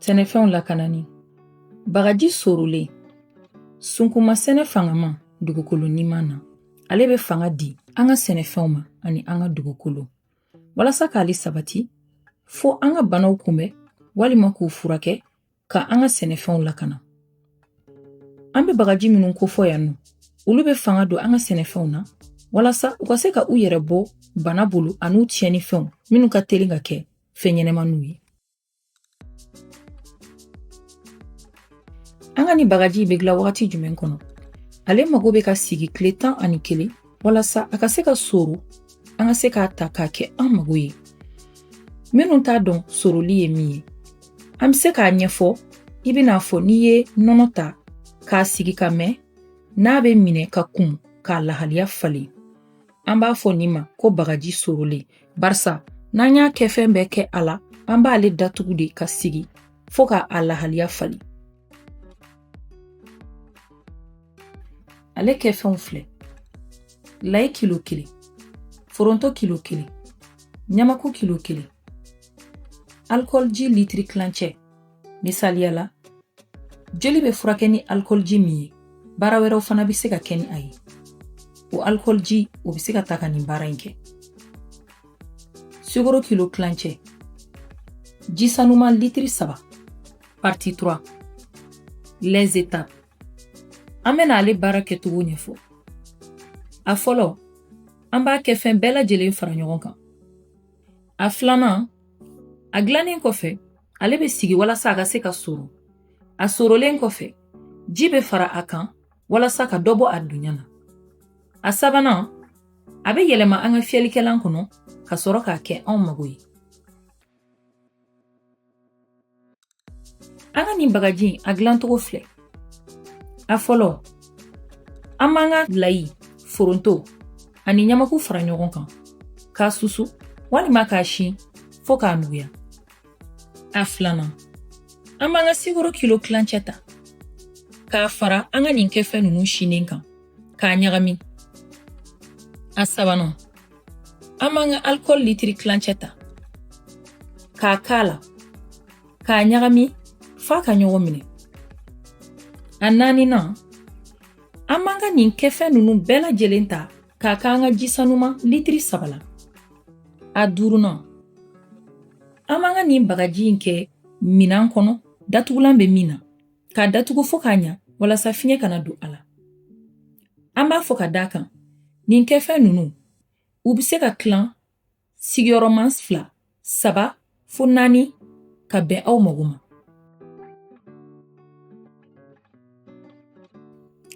Sɛnɛfɛnw lakanani. Bagaji sorolen. Sunkuma sɛnɛ fangama dugukolo ɲuman na. Ale bɛ fanga di an ka sɛnɛfɛnw ma ani an ka dugukolo. Walasa k'ale sabati, fo an ka banaw kunbɛn walima k'u furakɛ ka an ka sɛnɛfɛnw lakana. An bɛ bagaji minnu kofɔ yan nɔ. Olu bɛ fanga don an ka sɛnɛfɛnw na walasa u ka se ka u yɛrɛ bɔ bana bolo an'u tiɲɛnifɛnw minnu ka teli ka kɛ fɛn ɲɛnɛmaniw ye. An ka ni bagaji bɛ dilan wagati jumɛn kɔnɔ? Ale mago bɛ ka sigi tile 11 walasa a ka se ka soro an ka se k'a ta k'a kɛ an mago ye. Minnu t'a dɔn soroli ye min ye, an bɛ se k'a ɲɛfɔ i bɛn'a fɔ n'i ye nɔnɔ ta k'a sigi ka mɛn n'a bɛ minɛ ka kun k'a lahaliya falen. An b'a fɔ nin ma ko bagaji sorolen. Barisa n'an y'a kɛ fɛn bɛɛ kɛ a la, an b'ale datugu de ka sigi fo k'a lahaliya falen. Ale kɛ fɛnw filɛ. Layi kilo 1, foronto kilo 1, ɲamaku kilo 1, alcool ji litiri kilancɛ. Misaliya la, joli bɛ furakɛ ni alcool ji min ye, baara wɛrɛw fana bɛ se ka kɛ ni a ye. O alcool ji o bɛ se ka ta ka nin baara in kɛ. Sukaro kilo kilancɛ. Ji sanuma litiri 3. Partie 3. Les étapes. An bɛna ale baara kɛcogo ɲɛfɔ. A fɔlɔ, an b'a kɛ fɛn bɛɛ lajɛlen fara ɲɔgɔn kan. A filanan, a dilannen kɔfɛ, ale bɛ sigi walasa a ka se ka soro. A sorolen kɔfɛ, ji bɛ fara a kan walasa ka dɔ bɔ a dunya na. A sabanan, a bɛ yɛlɛma an ka fiyɛlikɛlan kɔnɔ ka sɔrɔ k'a kɛ anw mago ye. An ka nin bagaji a dilancogo filɛ. A fɔlɔ, an b'an ka layi, foronto ani ɲamaku fara ɲɔgɔn kan k'a susu walima k'a sin fo k'a nuguya. A filanan, an b'an ka sukaro kilo kilancɛ ta k'a fara an ka nin kɛfɛn ninnu sinen kan k'a ɲagami. A sabanan, an b'an ka alcool litiri kilancɛ ta k'a k'a la k'a ɲagami f'a ka ɲɔgɔn minɛ. A naaninan, an b'an ka nin kɛfɛn ninnu bɛɛ lajɛlen ta k'a k'an ka ji sanuma litiri 3 la. A duurunan, an b'an ka nin bagaji in kɛ minan kɔnɔ datugulan bɛ min na k'a datugu fo k'a ɲa walasa fiɲɛ kana don a la. An b'a fɔ ka d'a kan, nin kɛfɛn ninnu u bɛ se ka tilan sigiyɔrɔma 2, 3 fo 4 ka bɛn aw mago ma.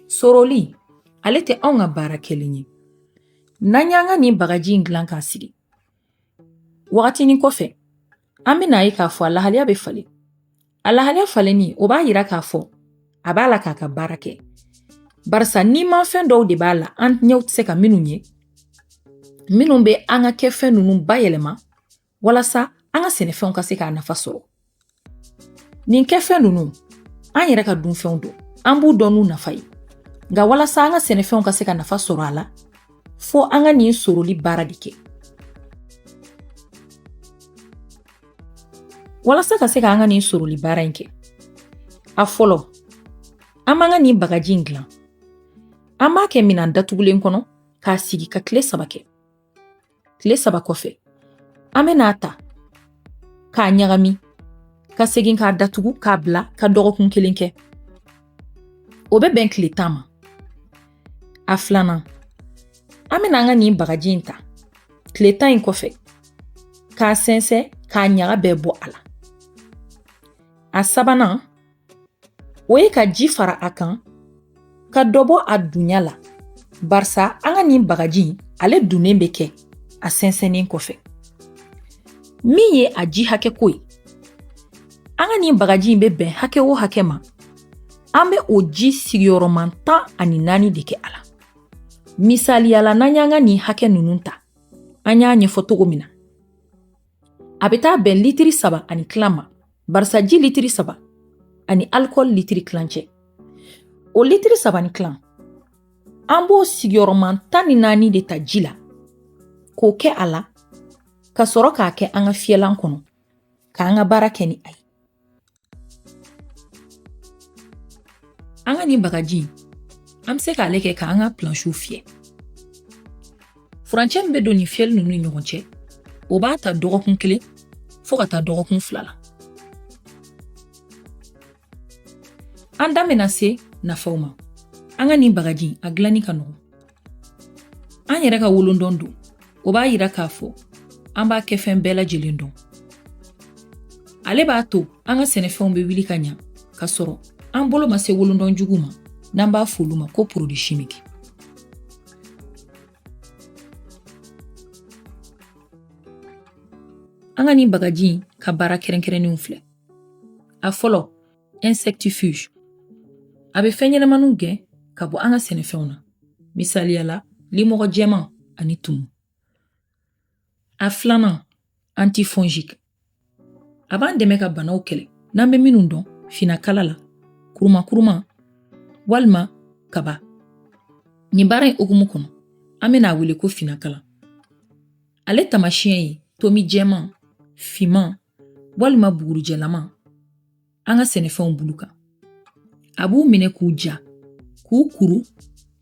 Soroli, ale tɛ anw ka baara kɛlen ye. N'an y'an ka nin bagaji in dilan k'a sigi, wagatinin kɔfɛ, an bɛna ye k'a fɔ a lahaliya bɛ falen. A lahaliya falenni o b'a yira k'a fɔ a b'a la k'a ka baara kɛ. Barisa nimanfɛn dɔw de b'a la an ɲɛw tɛ se ka minnu ye, minnu bɛ an ka kɛfɛn ninnu bayɛlɛma walasa an ka sɛnɛfɛnw ka se k'a nafa sɔrɔ. Nin kɛfɛn ninnu, an yɛrɛ ka dunfɛnw don, an b'u dɔn n'u nafa ye. Nka walasa an ka sɛnɛfɛnw ka se ka nafa sɔrɔ a la, fo an ka nin soroli baara de kɛ. Walasa ka se ka an ka nin soroli baara in kɛ, a fɔlɔ, an b'an ka nin bagaji in dilan. An b'a kɛ minan datugulen kɔnɔ k'a sigi ka tile 3 kɛ. Tile 3 kɔfɛ, an bɛna ta k'a ɲagami ka segin k'a datugu k'a bila ka dɔgɔkun 1 kɛ. O bɛ bɛn tile 10 ma. A filanan, an bɛna an ka nin bagaji in ta tile 10 in kɔfɛ k'a sɛnsɛn k'a ɲaga bɛɛ bɔ a la. A sabanan, o ye ka ji fara a kan ka dɔ bɔ a dunya la. Barisa an ka nin bagaji ale dunnen bɛ kɛ a sɛnsɛnnen kɔfɛ. Min ye a ji hakɛ ko ye, an ka nin bagaji in bɛ bɛn hakɛ o hakɛ ma, an bɛ o ji sigiyɔrɔma 14 de kɛ a la. Misaliya la n'an y'an ka nin hakɛ ninnu ta, an y'a ɲɛfɔ cogo min na, a bɛ taa bɛn litiri 3 ani tila ma. Barisa ji litiri 3 ani alcool litiri kilancɛ. O litiri 3 ni tila, an b'o sigiyɔrɔma 14 de ta ji la k'o kɛ a la ka sɔrɔ k'a kɛ an ka fiyɛlan kɔnɔ k'an ka baara kɛ ni a ye. An ka nin bagaji an bɛ se k'ale kɛ k'an ka plansiw fiyɛ. Furancɛ min bɛ don nin fiyɛli ninnu ni ɲɔgɔn cɛ, o b'a ta dɔgɔkun 1 fo ka taa dɔgɔkun 2 la. An da mɛna se nafaw ma. An ka nin bagaji a dilanni ka nɔgɔn. An yɛrɛ ka wolondɔn don. O b'a yira k'a fɔ an b'a kɛ fɛn bɛɛ lajɛlen dɔn. Ale b'a to an ka sɛnɛfɛnw bɛ wili ka ɲa ka sɔrɔ an bolo ma se wolondɔn jugu ma n'an b'a f'olu ma ko produit chimique. An ka nin bagaji ka baara kɛrɛnkɛrɛnnenw filɛ. A fɔlɔ, insectifuge. A bɛ fɛn ɲɛnɛmaniw gɛn ka bɔ an ka sɛnɛfɛnw na. Misaliya la, limɔgɔ jɛman ani tumu. A filanan, antifongique. A b'an dɛmɛ ka banaw kɛlɛ n'an bɛ minnu dɔn finakala la, kurumakuruma, walima kaba. Nin baara in hukumu kɔnɔ, an bɛna a wele ko finakala. Ale tamasiyɛn ye tomi jɛman, fiman, walima bugurujɛlama an ka sɛnɛfɛnw bulu kan. A b'u minɛ k'u ja, k'u kuru,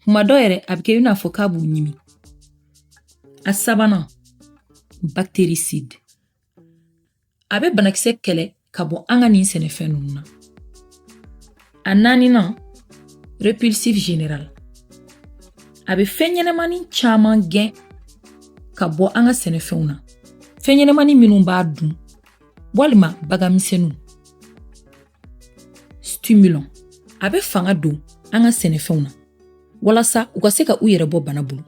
kuma dɔ yɛrɛ a bɛ kɛ i n'a fɔ k'a b'u ɲimi. A sabanan, bactéricide. A bɛ banakisɛ kɛlɛ ka bɔ an ka nin sɛnɛfɛn ninnu na. A naaninan, répulsif général. A bɛ fɛn ɲɛnɛmani caman gɛn ka bɔ an ka sɛnɛfɛnw na. Fɛn ɲɛnɛmani minnu b'a dun, walima bagamisɛnninw. Stimulant. A bɛ fanga don an ka sɛnɛfɛnw na walasa u ka se ka u yɛrɛ bɔ bana bolo.